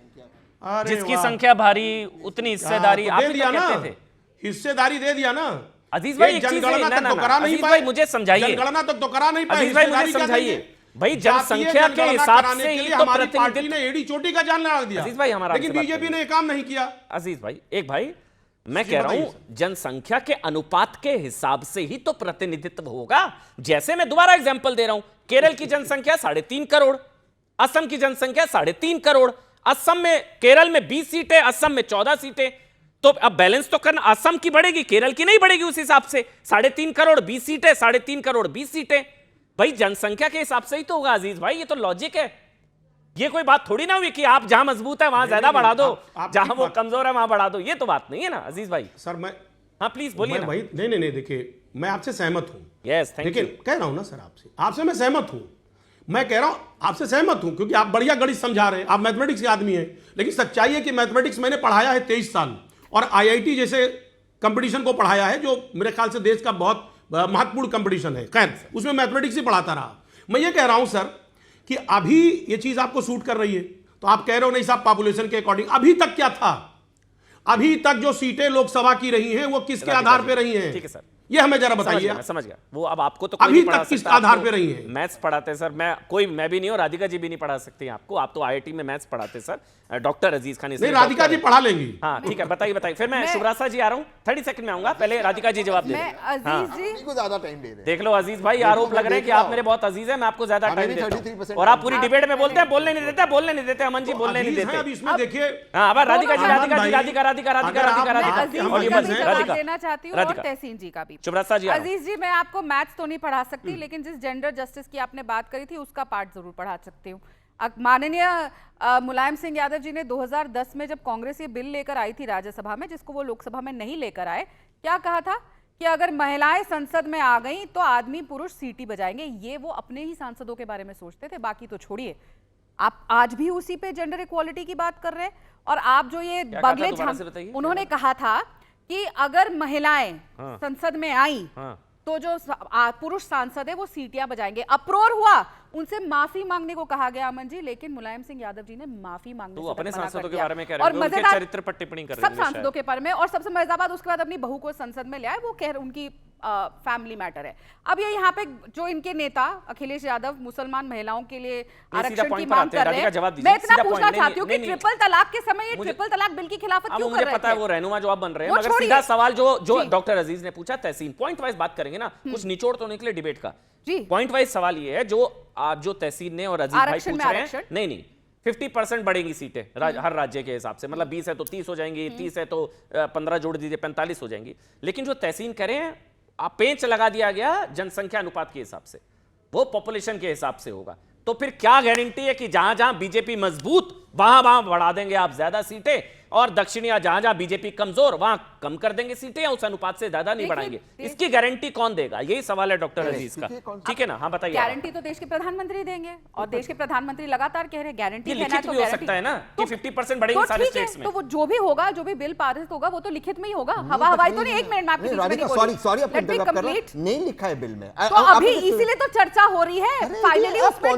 जिसकी संख्या भारी उतनी हिस्सेदारी, आप ही तो कहते थे। हिस्सेदारी दे दिया ना अजीज भाई, जनगणना तक तो करा नहीं पाए, मुझे समझाइए। जनगणना तक तो करा नहीं पाए, अजीज भाई मुझे समझाइए। भाई जनसंख्या के हिसाब से ही तो हमारी पार्टी ने एड़ी चोटी का जान लगा दिया अजीज भाई, हमारा, लेकिन बीजेपी ने काम नहीं किया। अजीज भाई, एक भाई मैं कह रहा हूं जनसंख्या के अनुपात के हिसाब से ही तो प्रतिनिधित्व होगा। जैसे मैं दोबारा एग्जांपल दे रहा हूं, केरल की जनसंख्या 3.5 करोड़, असम की जनसंख्या 3.5 करोड़, असम में, केरल में 20 सीटें, असम में 14 सीटें, तो अब बैलेंस तो करना, असम की बढ़ेगी, केरल की नहीं बढ़ेगी उस हिसाब से। 3.5 करोड़ 20 सीटें, 3.5 करोड़ 20 सीटें, भाई जनसंख्या के हिसाब से ही तो होगा अजीज भाई, ये तो लॉजिक है। ये कोई बात थोड़ी ना हुई कि आप जहां मजबूत है वहां ज्यादा बढ़ा दो, जहां वो कमजोर है वहां बढ़ा दो, ये तो बात नहीं है ना अजीज भाई। सर मैं, हाँ प्लीज बोलिए ना। भाई नहीं, देखिए मैं आपसे सहमत हूं। Yes, thank you. कह रहा हूं ना सर, आपसे मैं सहमत हूं। मैं कह रहा हूं आपसे सहमत हूं क्योंकि आप बढ़िया गणित समझा रहे हैं, आप मैथमेटिक्स के आदमी हैं। लेकिन सच्चाई है कि मैथमेटिक्स मैंने पढ़ाया है 23 साल, और IIT जैसे कंपटीशन को पढ़ाया है, जो मेरे ख्याल से देश का बहुत महत्वपूर्ण कंपटीशन है। खैर, उसमें मैथमेटिक्स ही पढ़ाता रहा। मैं ये कह रहा हूं सर कि अभी ये चीज आपको सूट कर रही है, तो आप कह रहे हो नहीं साहब पॉपुलेशन के अकॉर्डिंग। अभी तक क्या था? अभी तक जो सीटें लोकसभा की रही हैं वो किसके आधार पे रही हैं? ठीक है सर, ये हमें जरा बताइए। मैं समझ गया। वो अब आपको तो कोई अभी नहीं पढ़ा तक किस सकता, आधार आपको पे रही हैं? मैथ्स पढ़ाते हैं सर, मैं भी नहीं और राधिका जी भी नहीं पढ़ा सकती आपको। आप तो आईआईटी में मैथ्स पढ़ाते सर, डॉक्टर अजीज खान। नहीं, राधिका जी पढ़ा लेंगी। हाँ ठीक है, बताइए। फिर मैं शुभराज जी आ रहा हूँ, 30 सेकंड में आऊंगा। पहले राधिका जी जवाब दे। अजीज जी को ज्यादा टाइम दे रहे हैं। देख लो अजीज भाई, आरोप लग रहे हैं कि आप मेरे बहुत अजीज हैं, मैं आपको ज्यादा हमें टाइम भी देता 33% हूं और आप पूरी डिबेट में बोलते हैं, बोलने नहीं देते अमन जी, बोलने नहीं अजीज हैं, अब देते। इसमें देखिए हाँ अब राधिका जी, अमन राधिका जी, भाई, राधिका राधिका राधिका अगर आप- राधिका आपके राधिका हम और ये अजीज बस हैं। जवाब राधिका देना चाहती हूँ और राधिका। तहसीन जी का भी। शुभराज जी आ रहा हूं। अजीज जी, मैं आपको मैथ्स तो नहीं पढ़ा सकती, लेकिन जिस जेंडर जस्टिस की आपने बात करी थी उसका पार्ट जरूर पढ़ा सकती हूँ। माननीय मुलायम सिंह यादव जी ने 2010 में जब कांग्रेस ये बिल लेकर आई थी राज्यसभा में, जिसको वो लोकसभा में नहीं लेकर आए, क्या कहा था कि अगर महिलाएं संसद में आ गई तो आदमी पुरुष सीटी बजाएंगे। ये वो अपने ही सांसदों के बारे में सोचते थे, बाकी तो छोड़िए। आप आज भी उसी पे जेंडर इक्वालिटी की बात कर रहे हैं। और आप जो ये बगले उन्होंने कहा था कि अगर महिलाएं संसद में आई तो जो पुरुष सांसद है वो सीटियां बजाएंगे। अप्रोर हुआ, उनसे माफी मांगने को कहा गया अमन जी, लेकिन मुलायम सिंह यादव जी ने माफी मांगने से अपने मना सांसदों कर के दिया। बारे में कह रहे और हैं, उनके मजेदार चरित्र पर टिप्पणी कर रहे सब सांसदों के बारे में। और सबसे मजेदार बात, उसके बाद अपनी बहू को संसद में ले आए, वो कह रहे उनकी फैमिली मैटर है। अब ये यहाँ पे जो इनके नेता अखिलेश यादव मुसलमान महिलाओं के लिए आरक्षण की मांग कर रहे हैं, मैं इतना पूछना चाहती हूँ कि ट्रिपल तलाक के समय ये ट्रिपल तलाक बिल की खिलाफत क्यों कर रहे थे? पता है वो रहनुमा जो आप बन रहे हैं, मगर सीधा सवाल जो डॉक्टर अजीज ने पूछा, तहसीन पॉइंट वाइज बात करेंगे ना, कुछ निचोड़ तो निकले डिबेट का। पॉइंट वाइज सवाल ये है, जो तहसीन ने और अजीज भाई पूछ रहे हैं, नहीं 50% बढ़ेंगी सीटें हर राज्य के हिसाब से, मतलब 20 है तो 30 हो जाएंगी, 30 है तो 15 जोड़ दीजिए 45 हो जाएंगी। लेकिन जो तहसीन करें आप पेंच लगा दिया गया जनसंख्या अनुपात के हिसाब से, वो पॉपुलेशन के हिसाब से होगा। तो फिर क्या गारंटी है कि जहां जहां बीजेपी मजबूत वहां बढ़ा देंगे आप ज्यादा सीटें, और दक्षिण या जहां जहां बीजेपी कमजोर वहां कम कर देंगे सीटें, या उस अनुपात से ज्यादा नहीं बढ़ाएंगे? इसकी गारंटी कौन देगा? यही सवाल है डॉक्टर अजीज का। ठीक है ना? हाँ बताइए। गारंटी तो देश के प्रधानमंत्री देंगे, और देश के प्रधानमंत्री लगातार कह रहे हैं गारंटी लिखित भी हो सकता है ना कि 50% बढ़ेगी सारे स्टेट्स में। तो वो जो भी होगा, जो भी बिल पारित होगा, वो तो लिखित में ही होगा। हवा हवाई तो नहीं। एक मिनट में आपकी सॉरी आपको इंटरप्ट कर रहा हूं, नहीं लिखा है बिल में। तो अभी इसीलिए तो चर्चा हो रही है। फाइनली उसमें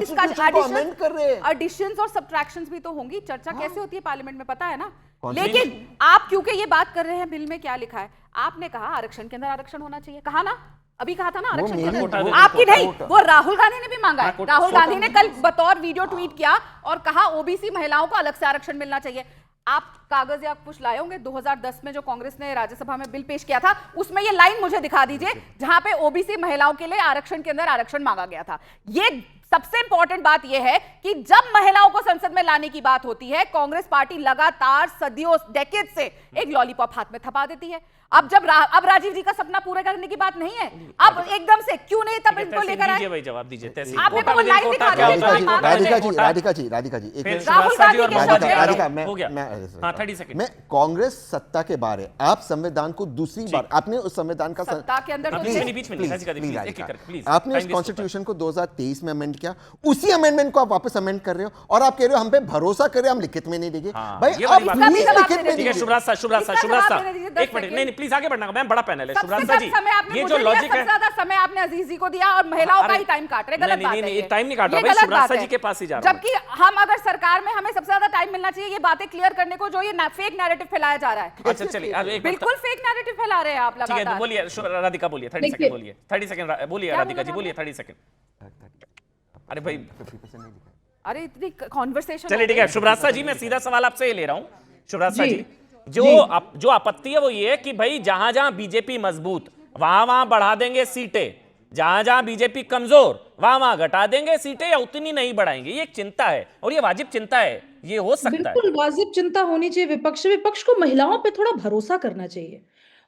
एडिशंस और सब्ट्रैक्शंस भी तो होंगी। चर्चा कैसे होती है पार्लियामेंट में, पता है ना? लेकिन आप क्योंकि ये बात कर रहे हैं, बिल में क्या लिखा है? आपने कहा आरक्षण के अंदर आरक्षण होना चाहिए, कहा ना? अभी कहा था ना आरक्षण के अंदर। आपकी नहीं, वो राहुल गांधी ने भी मांगा है। राहुल गांधी ने कल बतौर वीडियो ट्वीट किया और कहा ओबीसी महिलाओं को अलग से आरक्षण मिलना चाहिए। आप कागज या कुछ लाए होंगे 2010 में जो कांग्रेस ने राज्यसभा में बिल पेश किया था, उसमें ये लाइन मुझे दिखा दीजिए जहां पे ओबीसी महिलाओं के लिए आरक्षण के अंदर आरक्षण मांगा गया था। ये सबसे इंपॉर्टेंट बात यह है कि जब महिलाओं को संसद में लाने की बात होती है, कांग्रेस पार्टी लगातार सदियों डेकेड से एक लॉलीपॉप हाथ में थपा देती है। अब जब अब राजीव जी का सपना पूरा करने की बात नहीं है, अब एकदम से क्यों नहीं तब इनको लेकर आए? भाई जवाब दीजिए। आपने को लाइन दिखा दी। राधिका जी राहुल गांधी के शब्द हो गया। हाँ 30 सेकंड मैं कांग्रेस सत्ता के बारे, आप संविधान को दूसरी बार आपने उस संविधान का सत्ता के अंदर आपने उस कॉन्स्टिट्यूशन को 2023 में अमेंड किया, उसी अमेंडमेंट को आप वापस अमेंड कर रहे हो और आप कह रहे हो हम पे भरोसा कर रहे हैं, हम लिखित में नहीं देंगे। भाई आप लिखित में ठीक है। शुभराज एक मिनट, नहीं प्लीज आगे बढ़ना, मैम बड़ा पैनल है। शुभराज जी ये जो लॉजिक है, ज्यादा समय आपने अजीज जी को दिया और महिलाओं का ही टाइम काट रहे। गलत बात है। नहीं टाइम नहीं काट रहा भाई, शुभराज जी के पास ही जा रहा हूं। जबकि हम अगर सरकार में हमें सबसे ज्यादा टाइम मिलना चाहिए ये बातें क्लियर करने को, जो ये फेक नैरेटिव फैलाया जा रहा है। अच्छा चलिए, बिल्कुल फेक नैरेटिव फैला रहे हैं आप लगातार। ठीक है, बोलिए राधिका, बोलिए 30 सेकंड बोलिए। 30 सेकंड बोलिए राधिका जी, बोलिए 30 सेकंड। अरे भाई अरे इतनी कॉन्वर्सेशन। चलिए ठीक है शुभराज जी, मैं सीधा सवाल आपसे ये ले रहा हूं। शुभराज जी जो आपत्ति है वो ये है कि भाई जहां जहां बीजेपी मजबूत वहां बढ़ा देंगे सीटें, जहां जहां बीजेपी कमजोर वहां घटा देंगे सीटें, या उतनी नहीं बढ़ाएंगे। ये एक चिंता है और ये वाजिब चिंता है, ये हो सकता है। बिल्कुल वाजिब चिंता होनी चाहिए। विपक्ष को महिलाओं पे थोड़ा भरोसा करना चाहिए।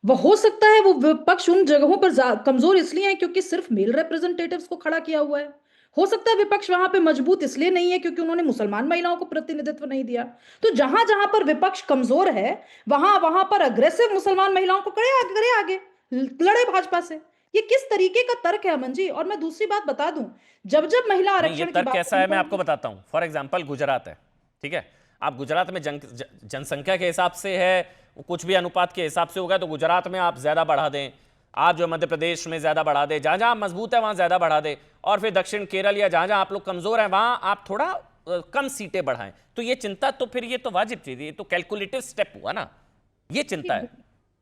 वो हो सकता है वो विपक्ष उन जगहों पर कमजोर इसलिए है क्योंकि सिर्फ मेल रिप्रेजेंटेटिव्स को खड़ा किया हुआ है। हो सकता है विपक्ष वहां पे मजबूत इसलिए नहीं है क्योंकि उन्होंने मुसलमान महिलाओं को प्रतिनिधित्व नहीं दिया। तो जहां जहां पर विपक्ष कमजोर है वहां पर अग्रेसिव मुसलमान महिलाओं को करे आगे लड़े भाजपा से। ये किस तरीके का तर्क है अमन जी? और मैं दूसरी बात बता दूं, जब महिला आरक्षण की बात कैसा है मैं आपको बताता हूं। फॉर एग्जाम्पल गुजरात है, ठीक है, आप गुजरात में जनसंख्या के हिसाब से है, कुछ भी अनुपात के हिसाब से होगा तो गुजरात में आप ज्यादा बढ़ा दें, आप जो मध्य प्रदेश में ज्यादा बढ़ा दे, जहां जहां मजबूत है वहां ज्यादा बढ़ा दे, और फिर दक्षिण केरल या जहां जहां आप लोग कमजोर हैं वहां आप थोड़ा कम सीटें बढ़ाएं, तो ये चिंता तो फिर ये तो वाजिब थी, ये तो कैलकुलेटिव स्टेप हुआ ना, ये चिंता है।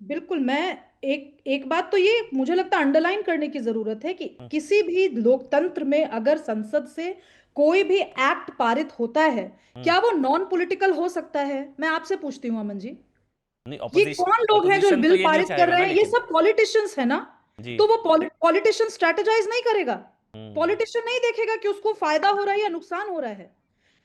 बिल्कुल। मैं एक बात तो ये मुझे लगता है अंडरलाइन करने की जरूरत है कि किसी भी लोकतंत्र में अगर संसद से कोई भी एक्ट पारित होता है, क्या वो नॉन पॉलिटिकल हो सकता है? मैं आपसे पूछती हूँ अमन जी, नहीं, ये कौन लोग हैं जो opposition तो बिल ये नहीं पारित कर चाहेगा रहे ना, हैं? ये लेकिन सब पॉलिटिशियंस है ना। जी। तो वो पॉलिटिशियन स्ट्रेटेजाइज नहीं करेगा, पॉलिटिशियन नहीं देखेगा कि उसको फायदा हो रहा है या नुकसान हो रहा है।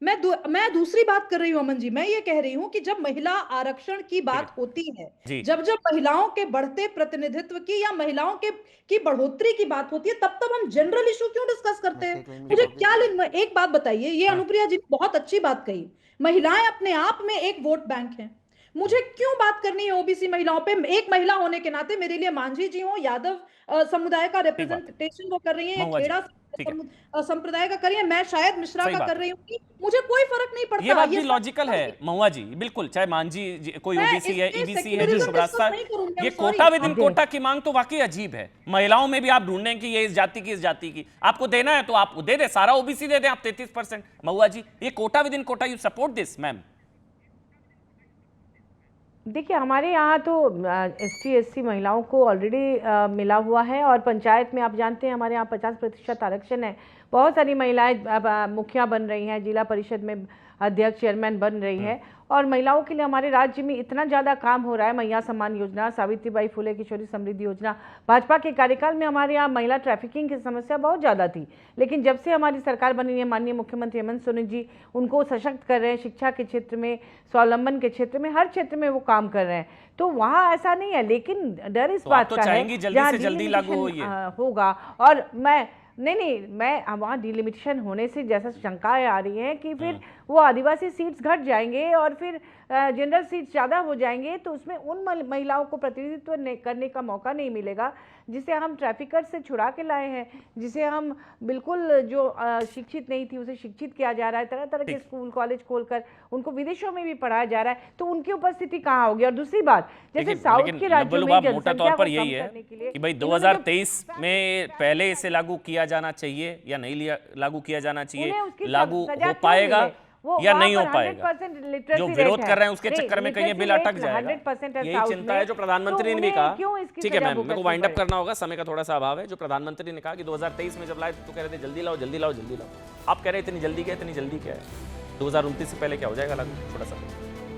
मैं दूसरी बात कर रही हूँ अमन जी, मैं ये कह रही हूँ कि जब महिला आरक्षण की बात होती है, जी। जब महिलाओं के बढ़ते प्रतिनिधित्व की या महिलाओं की बढ़ोतरी की बात होती है, तब हम जनरल इशू क्यों डिस्कस करते हैं? मुझे क्या एक बात बताइए, ये अनुप्रिया जी ने बहुत अच्छी बात कही, महिलाएं अपने आप में एक वोट बैंक हैं। मुझे क्यों बात करनी है ओबीसी महिलाओं पे? एक महिला होने के नाते मेरे लिए मांझी जी हो, यादव समुदाय का रिप्रेजेंटेशन वो कर रही है, महुआ जी, खेड़ा ठीक है। संप्रदाय का कर रही है, मैं शायद मिश्रा सही का बात कर रही हूँ, मुझे कोई फर्क नहीं पड़ता। ये बात भी सब लॉजिकल है महुआ जी, बिल्कुल, चाहे मांझी कोई मैं ओबीसी है, इसमें ईबीसी है, secularism शुभ्रा discuss नहीं करूंगी, ये I'm quota sorry। Within quota की मांग तो वाकई अजीब है। महिलाओं में भी आप ढूंढें कि ये इस जाति की, इस जाति की, आपको देना है तो आप दे दे, सारा ओबीसी दे दें आप 33%। महुआ जी, ये quota within quota, you support this ma'am? देखिए, हमारे यहाँ तो ST SC महिलाओं को ऑलरेडी मिला हुआ है, और पंचायत में आप जानते हैं हमारे यहाँ 50% आरक्षण है। बहुत सारी महिलाएं अब मुखिया बन रही हैं, जिला परिषद में अध्यक्ष, चेयरमैन बन रही है, और महिलाओं के लिए हमारे राज्य में इतना ज़्यादा काम हो रहा है। मैया सम्मान योजना, सावित्रीबाई फुले किशोरी समृद्धि योजना, भाजपा के कार्यकाल में हमारे यहाँ महिला ट्रैफिकिंग की समस्या बहुत ज़्यादा थी, लेकिन जब से हमारी सरकार बनी है, माननीय मुख्यमंत्री हेमंत सोरेन जी उनको सशक्त कर रहे हैं, शिक्षा के क्षेत्र में, स्वावलंबन के क्षेत्र में, हर क्षेत्र में वो काम कर रहे हैं, तो वहाँ ऐसा नहीं है। लेकिन डर इस बात का है जल्दी से जल्दी लागू हो ये होगा, और नहीं, मैं वहाँ डिलिमिटेशन होने से जैसा शंकाएं आ रही हैं कि फिर वो आदिवासी सीट्स घट जाएंगे और फिर जनरल सीट्स ज़्यादा हो जाएंगे, तो उसमें उन महिलाओं को प्रतिनिधित्व करने का मौका नहीं मिलेगा जिसे हम ट्रैफिकर से छुड़ा के लाए हैं, जिसे हम बिल्कुल जो शिक्षित नहीं थी उसे शिक्षित किया जा रहा है, तरह तरह के स्कूल कॉलेज खोलकर उनको विदेशों में भी पढ़ाया जा रहा है, तो उनकी उपस्थिति कहाँ होगी? और दूसरी बात, जैसे साउथ के राज्यों में मोटा तौर पर यही है कि भाई 2023 में पहले इसे लागू किया जाना चाहिए या नहीं लागू किया जाना चाहिए, लागू हो पाएगा या नहीं हो पाएगा? जो विरोध कर रहे हैं उसके चक्कर में कहीं ये बिल अटक जाएगा, यही चिंता है जो प्रधानमंत्री ने भी कहा। ठीक है मैम, मेरे को वाइंड अप करना होगा, समय का थोड़ा सा अभाव है। जो प्रधानमंत्री ने कहा कि 2023 में जब लाए तो कह रहे थे जल्दी लाओ जल्दी लाओ जल्दी लाओ, आप कह रहे हैं इतनी जल्दी क्या है? 2029 से पहले क्या हो जाएगा लागू? थोड़ा सा